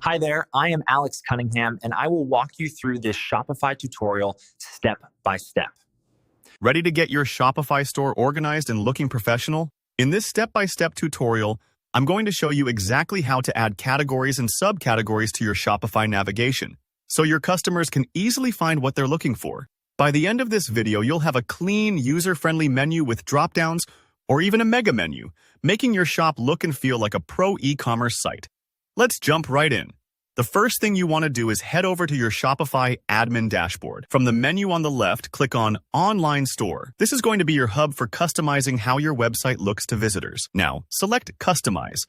Hi there, I am Alex Cunningham, and I will walk you through this Shopify tutorial step by step. Ready to get your Shopify store organized and looking professional? In this step-by-step tutorial, I'm going to show you exactly how to add categories and subcategories to your Shopify navigation, so your customers can easily find what they're looking for. By the end of this video, you'll have a clean, user-friendly menu with drop-downs or even a mega menu, making your shop look and feel like a pro e-commerce site. Let's jump right in. The first thing you want to do is head over to your Shopify admin dashboard. From the menu on the left, click on Online Store. This is going to be your hub for customizing how your website looks to visitors. Now, select Customize.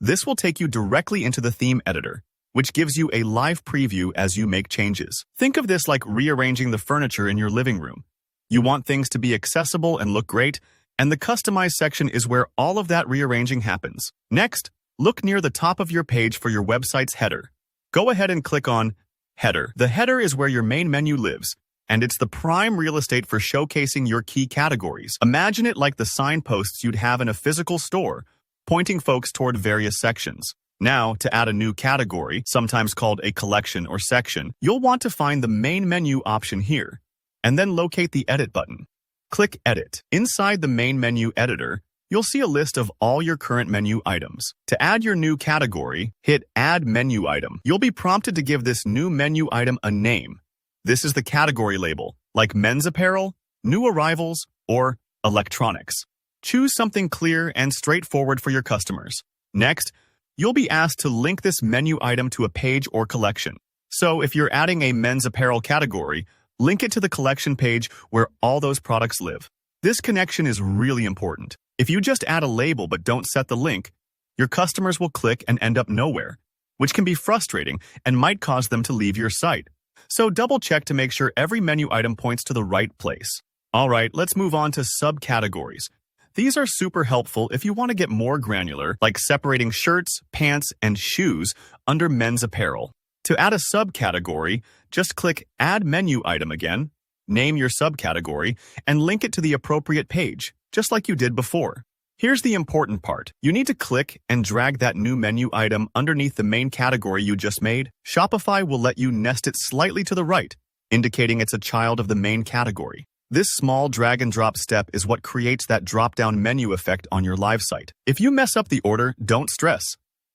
This will take you directly into the theme editor, which gives you a live preview as you make changes. Think of this like rearranging the furniture in your living room. You want things to be accessible and look great, and the Customize section is where all of that rearranging happens. Next, look near the top of your page for your website's header. Go ahead and click on Header. The header is where your main menu lives, and it's the prime real estate for showcasing your key categories. Imagine it like the signposts you'd have in a physical store, pointing folks toward various sections. Now, to add a new category, sometimes called a collection or section, you'll want to find the main menu option here, and then locate the Edit button. Click Edit. Inside the main menu editor, you'll see a list of all your current menu items. To add your new category, hit Add Menu Item. You'll be prompted to give this new menu item a name. This is the category label, like men's apparel, new arrivals, or electronics. Choose something clear and straightforward for your customers. Next, you'll be asked to link this menu item to a page or collection. So if you're adding a men's apparel category, link it to the collection page where all those products live. This connection is really important. If you just add a label but don't set the link, your customers will click and end up nowhere, which can be frustrating and might cause them to leave your site. So double-check to make sure every menu item points to the right place. All right, let's move on to subcategories. These are super helpful if you want to get more granular, like separating shirts, pants, and shoes under men's apparel. To add a subcategory, just click Add Menu Item again, name your subcategory, and link it to the appropriate page, just like you did before. Here's the important part. You need to click and drag that new menu item underneath the main category you just made. Shopify will let you nest it slightly to the right, indicating it's a child of the main category. This small drag and drop step is what creates that drop-down menu effect on your live site. If you mess up the order, don't stress.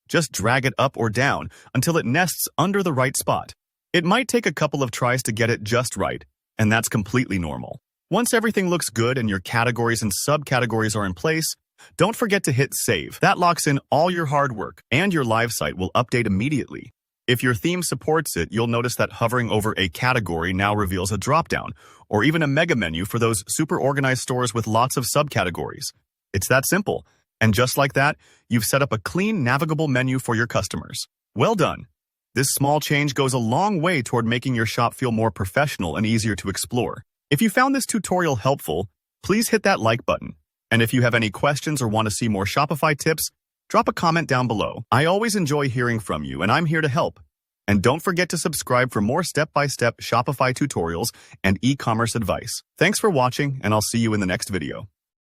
Just drag it up or down until it nests under the right spot. It might take a couple of tries to get it just right, and that's completely normal. Once everything looks good and your categories and subcategories are in place, don't forget to hit Save. That locks in all your hard work, and your live site will update immediately. If your theme supports it, you'll notice that hovering over a category now reveals a dropdown, or even a mega menu for those super organized stores with lots of subcategories. It's that simple, and just like that, you've set up a clean, navigable menu for your customers. Well done! This small change goes a long way toward making your shop feel more professional and easier to explore. If you found this tutorial helpful, please hit that like button. And if you have any questions or want to see more Shopify tips, drop a comment down below. I always enjoy hearing from you, and I'm here to help. And don't forget to subscribe for more step-by-step Shopify tutorials and e-commerce advice. Thanks for watching, and I'll see you in the next video.